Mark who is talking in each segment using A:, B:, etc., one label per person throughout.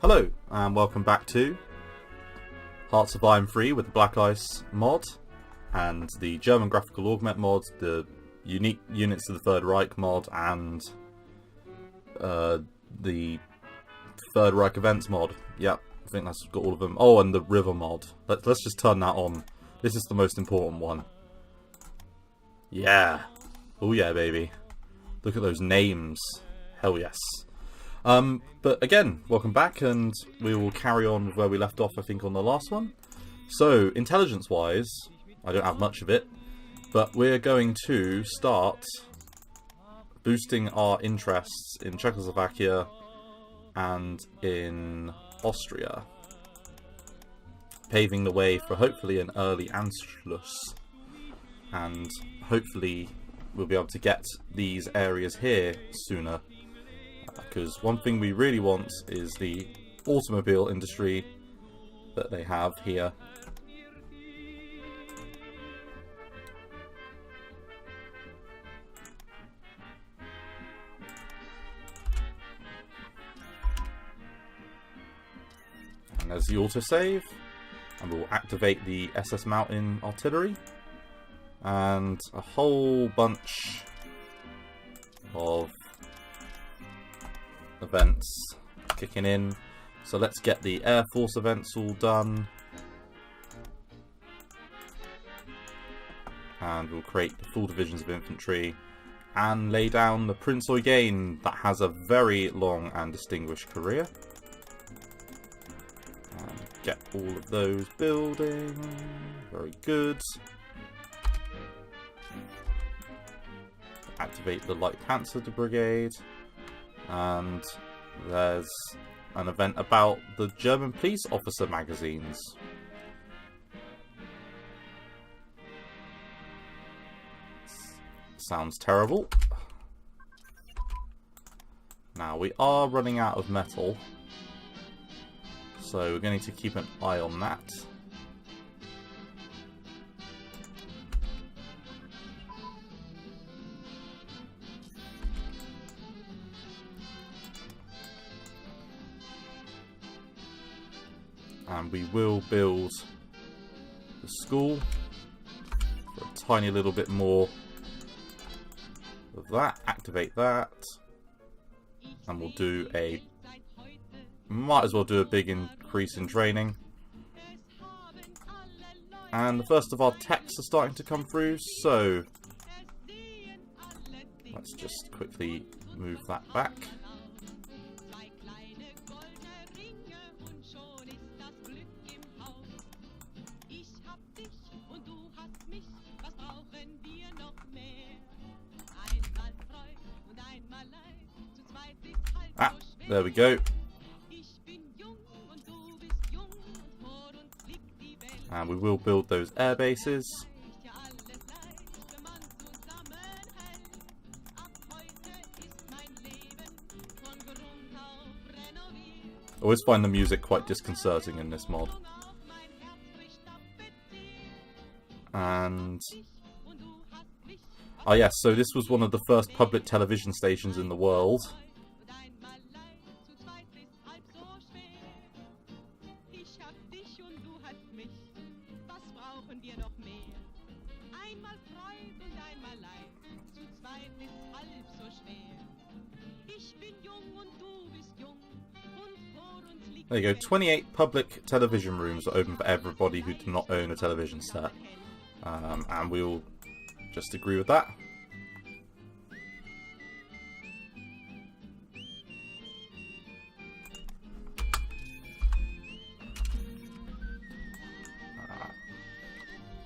A: Hello and welcome back to Hearts of Iron 3 with the Black Ice mod and the German graphical augment mod, the unique units of the Third Reich mod, and the Third Reich events mod. Yep, I think that's got all of them. Oh, and the river mod. Let's just turn that on. This is the most important one. Yeah. Oh yeah, baby. Look at those names. Hell yes. But again, welcome back, and we will carry on where we left off, I think, on the last one. So, intelligence-wise, I don't have much of it, but we're going to start boosting our interests in Czechoslovakia and in Austria, paving the way for hopefully an early Anschluss, and hopefully we'll be able to get these areas here sooner. Because one thing we really want is the automobile industry that they have here. And there's the autosave. And we'll activate the SS Mountain artillery. And a whole bunch of events kicking in. So let's get the Airforce events all done. And we'll create the full divisions of infantry and lay down the Prince Eugen that has a very long and distinguished career. And get all of those building. Very good. Activate the Light Panzer Brigade. And there's an event about the German police officer magazines. Sounds terrible. Now, we are running out of metal, so we're going to keep an eye on that. And we will build the school for a tiny little bit more of that. Activate that. And we'll do a... might as well do a big increase in training. And the first of our techs are starting to come through, so let's just quickly move that back. Ah, there we go. And we will build those air bases. I always find the music quite disconcerting in this mod. And... oh yes, so this was one of the first public television stations in the world. There you go, 28 public television rooms are open for everybody who do not own a television set. And we'll just agree with that.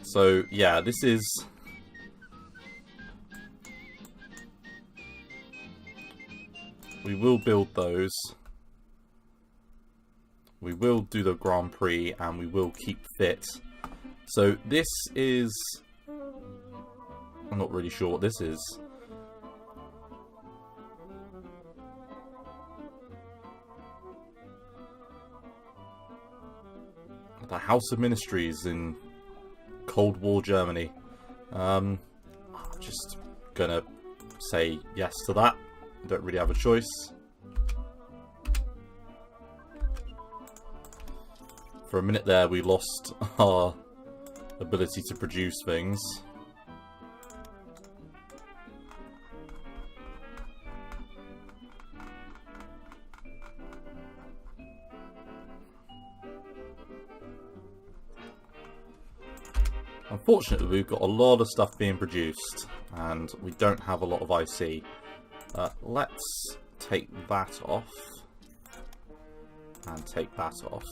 A: So yeah, this is... we will build those. We will do the Grand Prix, and we will keep fit. So this is... I'm not really sure what this is. The House of Ministries in Cold War Germany. I'm just gonna say yes to that. Don't really have a choice. For a minute there, we lost our ability to produce things. Unfortunately, we've got a lot of stuff being produced, and we don't have a lot of IC. Let's take that off, and take that off.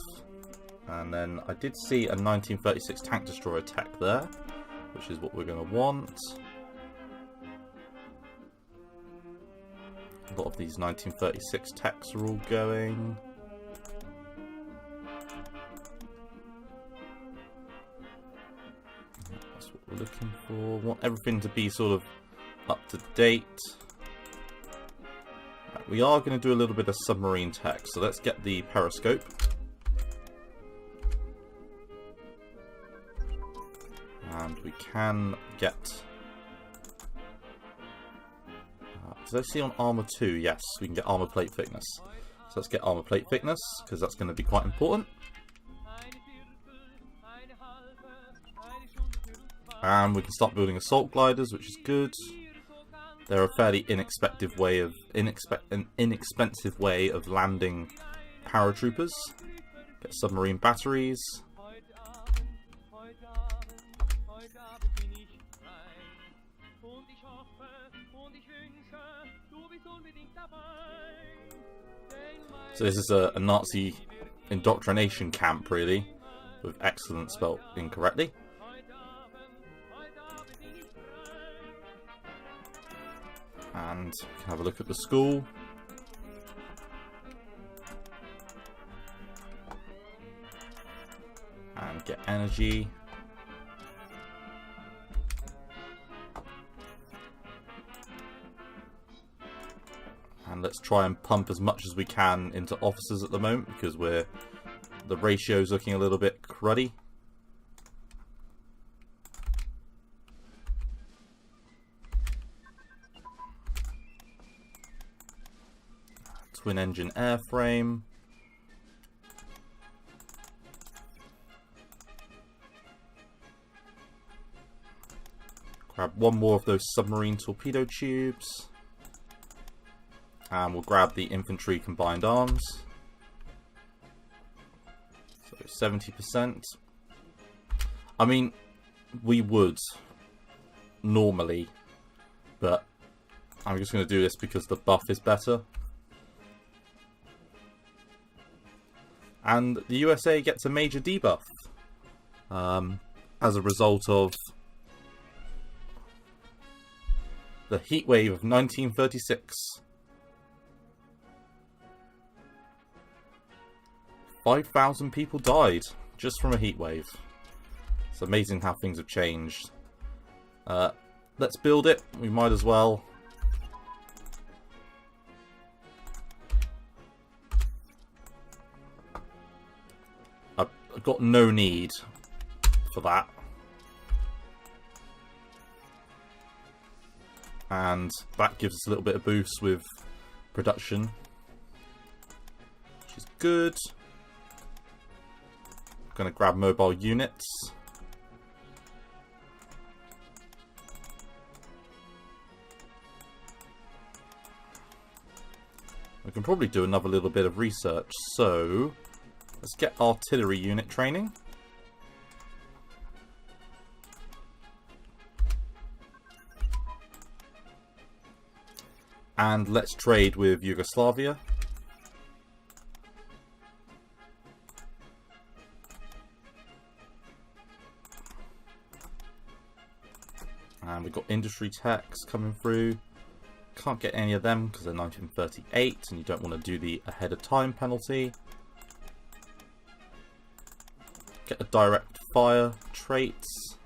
A: And then I did see a 1936 tank destroyer tech there, which is what we're going to want. A lot of these 1936 techs are all going. That's what we're looking for. Want everything to be sort of up to date. Right, we are going to do a little bit of submarine tech, so let's get the periscope. And we can get... did I see on armor 2? Yes, we can get armor plate thickness. So let's get armor plate thickness, because that's going to be quite important. And we can start building assault gliders, which is good. They're a fairly inexpensive way of landing paratroopers. Get submarine batteries. So this is a Nazi indoctrination camp, really, with excellent spelt incorrectly. And we can have a look at the school. And get energy. And let's try and pump as much as we can into officers at the moment, because the ratio's looking a little bit cruddy. Twin engine airframe. Grab one more of those submarine torpedo tubes. And we'll grab the infantry combined arms. So 70%. I mean, we would normally, but I'm just going to do this because the buff is better. And the USA gets a major debuff as a result of the heat wave of 1936. 5,000 people died just from a heat wave. It's amazing how things have changed. Let's build it. We might as well. I've got no need for that. And that gives us a little bit of boost with production, which is good. Going to grab mobile units. We can probably do another little bit of research. So let's get artillery unit training. And let's trade with Yugoslavia. And we've got industry tax coming through. Can't get any of them because they're 1938 and you don't want to do the ahead of time penalty. Get a direct fire traits.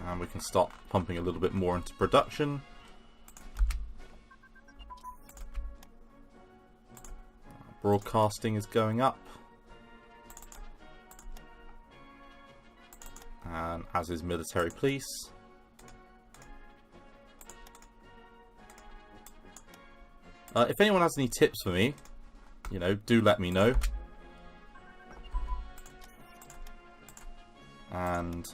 A: And we can start pumping a little bit more into production. Broadcasting is going up. And as is military police. If anyone has any tips for me, you know, do let me know. And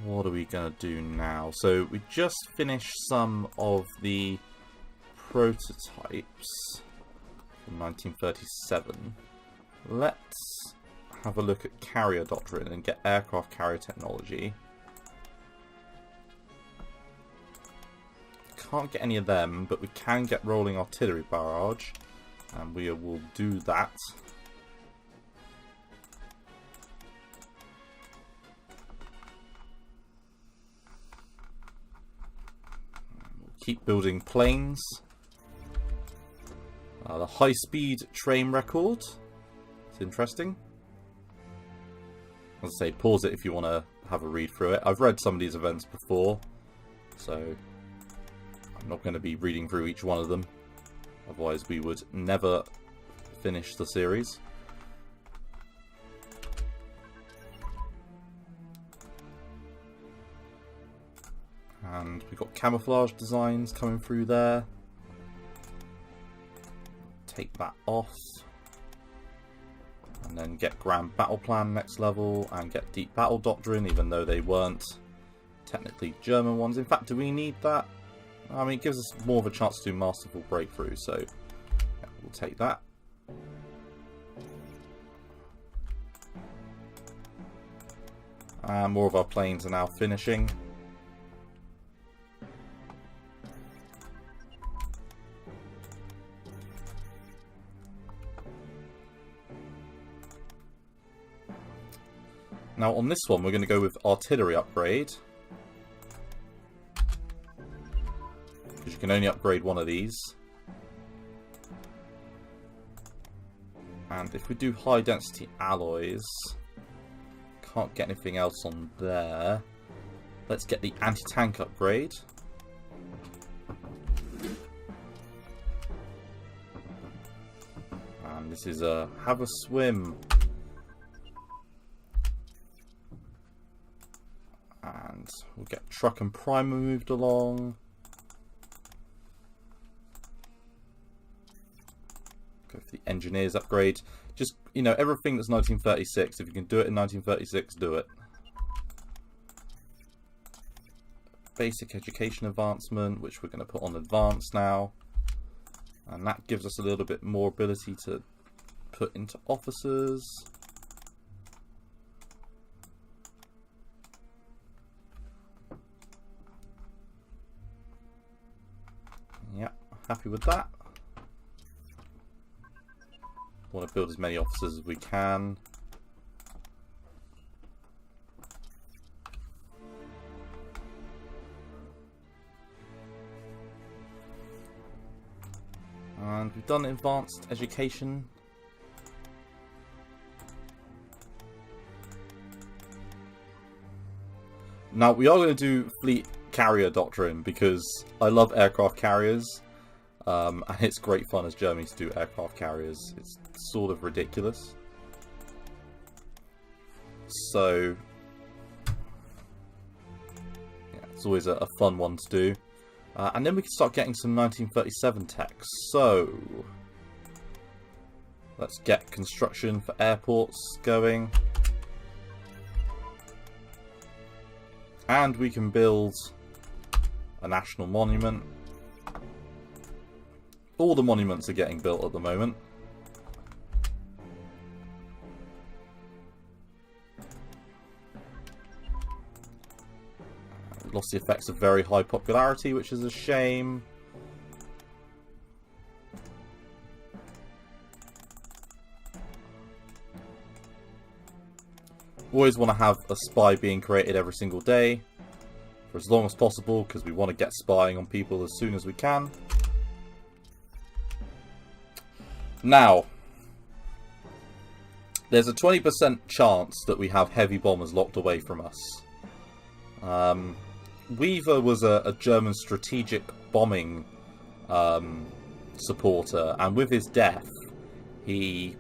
A: what are we going to do now? So we just finished some of the prototypes from 1937. Let's have a look at carrier doctrine and get aircraft carrier technology. Can't get any of them, but we can get rolling artillery barrage, and we will do that. We'll keep building planes. The high-speed train record. It's interesting. As I say, pause it if you want to have a read through it. I've read some of these events before, so I'm not going to be reading through each one of them. Otherwise, we would never finish the series. And we've got camouflage designs coming through there. Take that off. And then get Grand Battle Plan next level, and get Deep Battle Doctrine, even though they weren't technically German ones. In fact, do we need that? I mean, it gives us more of a chance to do Masterful Breakthrough, so yeah, we'll take that. And more of our planes are now finishing. Now on this one, we're going to go with artillery upgrade. Because you can only upgrade one of these. And if we do high density alloys, can't get anything else on there. Let's get the anti-tank upgrade. And this is a have a swim. And we'll get truck and primer moved along. Go for the engineers upgrade. Just, you know, everything that's 1936. If you can do it in 1936, do it. Basic education advancement, which we're going to put on advanced now. And that gives us a little bit more ability to put into officers. Yeah, happy with that. Want to build as many officers as we can. And we've done advanced education. Now we are going to do fleet carrier doctrine because I love aircraft carriers, and it's great fun as Germany to do aircraft carriers. It's sort of ridiculous. So yeah, it's always a fun one to do. And then we can start getting some 1937 tech. So let's get construction for airports going. And we can build a national monument. All the monuments are getting built at the moment. Lost the effects of very high popularity, which is a shame. Always want to have a spy being created every single day for as long as possible, because we want to get spying on people as soon as we can. Now, there's a 20% chance that we have heavy bombers locked away from us. Weaver was a German strategic bombing supporter, and with his death, he,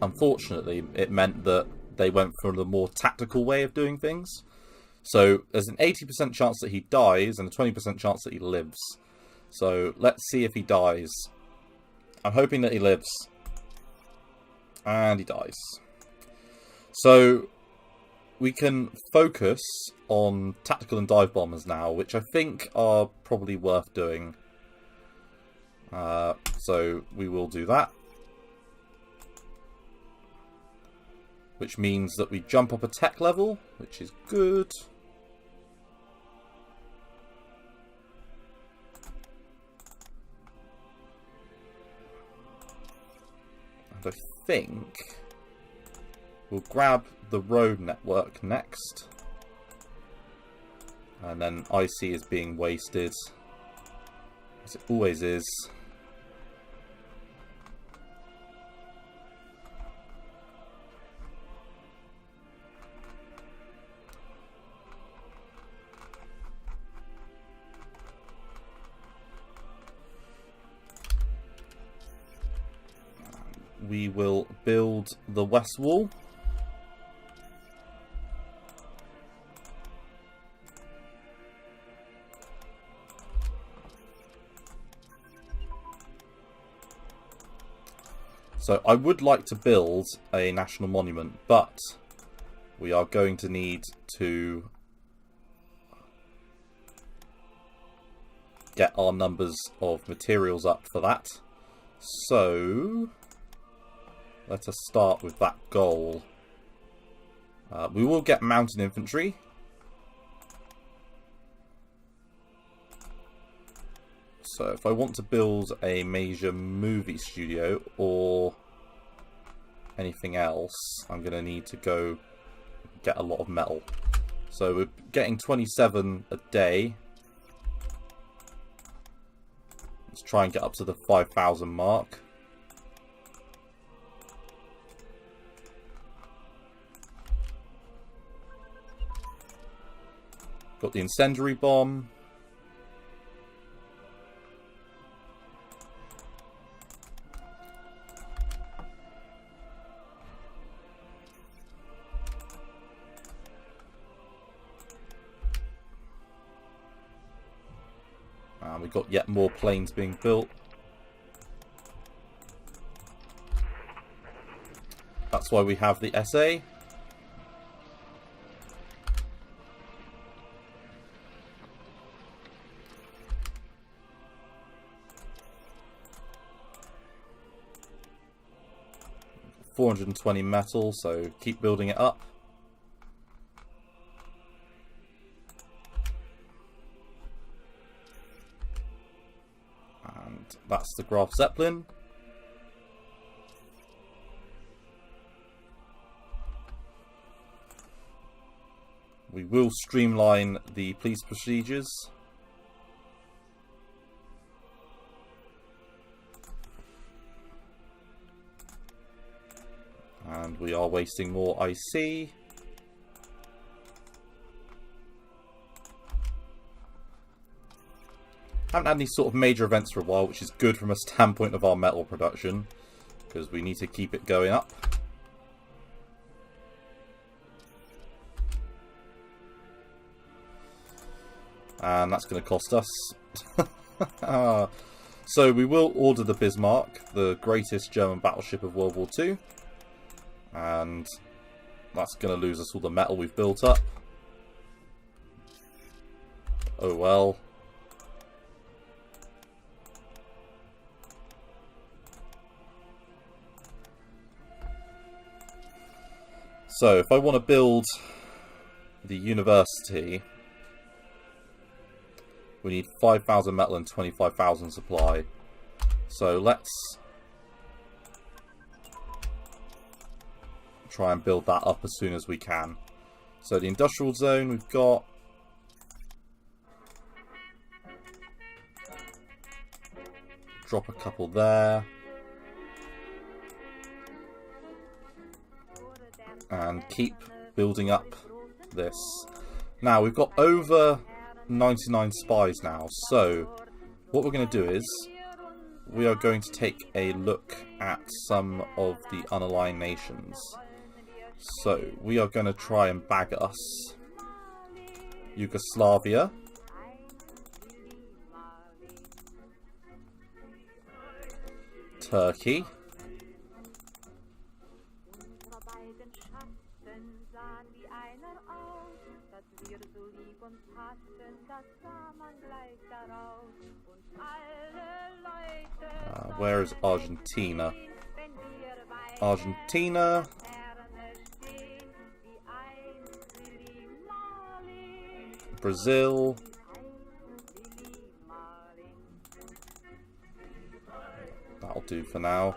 A: unfortunately, it meant that they went for the more tactical way of doing things. So there's an 80% chance that he dies and a 20% chance that he lives. So let's see if he dies. I'm hoping that he lives. And he dies. So we can focus on tactical and dive bombers now, which I think are probably worth doing. So we will do that. Which means that we jump up a tech level, which is good. And I think we'll grab the road network next. And then IC is being wasted, as it always is. We will build the west wall. So I would like to build a national monument, but we are going to need to get our numbers of materials up for that. So let us start with that goal. We will get mountain infantry. So if I want to build a major movie studio or anything else, I'm going to need to go get a lot of metal. So we're getting 27 a day. Let's try and get up to the 5,000 mark. Got the incendiary bomb. And we've got yet more planes being built. That's why we have the SA. $420 metal, so keep building it up. And that's the Graf Zeppelin. We will streamline the police procedures. And we are wasting more IC. Haven't had any sort of major events for a while, which is good from a standpoint of our metal production, because we need to keep it going up. And that's going to cost us. So we will order the Bismarck, the greatest German battleship of World War II. And that's going to lose us all the metal we've built up. Oh well. So if I want to build the university, we need 5,000 metal and 25,000 supply. So let's try and build that up as soon as we can. So the industrial zone we've got. Drop a couple there. And keep building up this. Now we've got over 99 spies now, so what we're going to do is we are going to take a look at some of the unaligned nations. So we are going to try and bag us Yugoslavia, Turkey. Where is Argentina? Argentina. Brazil. That'll do for now.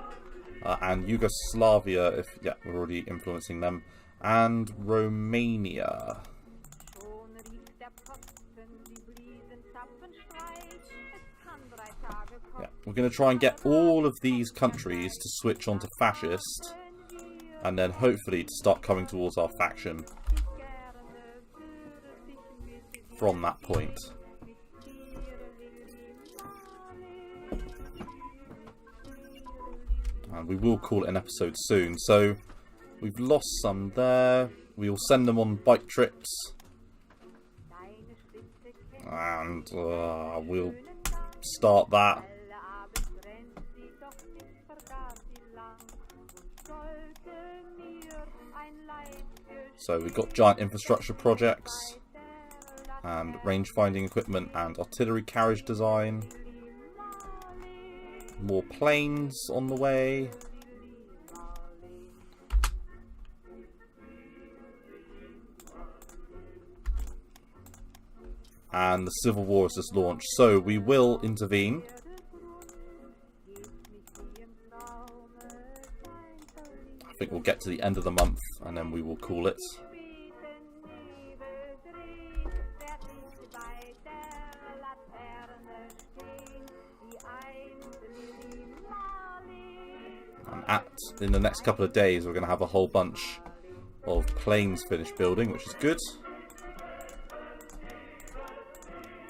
A: And Yugoslavia, if yeah, we're already influencing them. And Romania. Yeah, we're going to try and get all of these countries to switch onto fascist, and then hopefully to start coming towards our faction from that point. And we will call it an episode soon. So we've lost some there. We'll send them on bike trips. And we'll start that. So we've got giant infrastructure projects and range finding equipment and artillery carriage design. More planes on the way. And the civil war is just launched, so we will intervene. I think we'll get to the end of the month and then we will call it. And in the next couple of days we're going to have a whole bunch of planes finished building, which is good.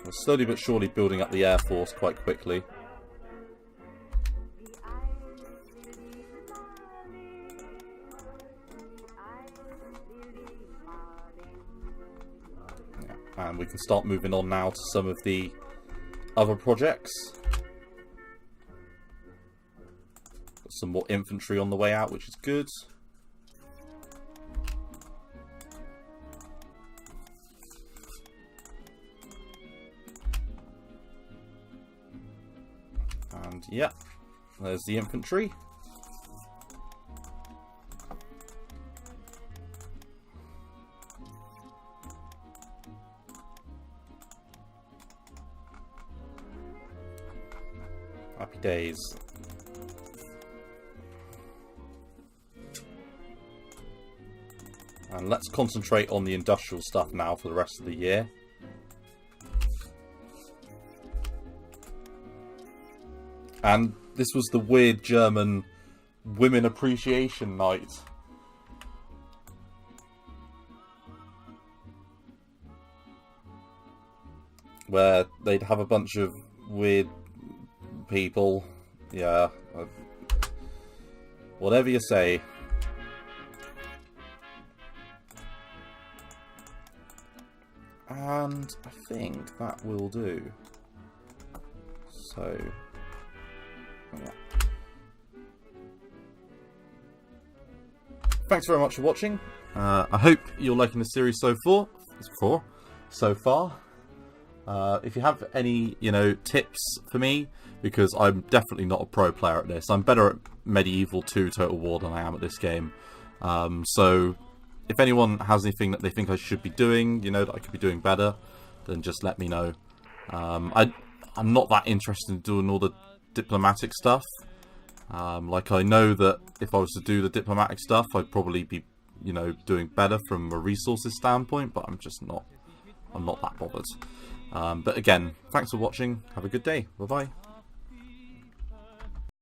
A: We're slowly but surely building up the Air Force quite quickly. Yeah, and we can start moving on now to some of the other projects. Got some more infantry on the way out, which is good. And yeah, there's the infantry. Happy days. And let's concentrate on the industrial stuff now for the rest of the year. And this was the weird German Women Appreciation Night. Where they'd have a bunch of weird people. Yeah. Whatever you say. And I think that will do. So... yeah. Thanks very much for watching. I hope you're liking the series so far. If you have any, tips for me, because I'm definitely not a pro player at this. I'm better at Medieval 2 Total War than I am at this game. So if anyone has anything that they think I should be doing, that I could be doing better, then just let me know. I'm not that interested in doing all the diplomatic stuff. Like, I know that if I was to do the diplomatic stuff, I'd probably be, doing better from a resources standpoint, but I'm not that bothered. But again, thanks for watching. Have a good day. Bye bye.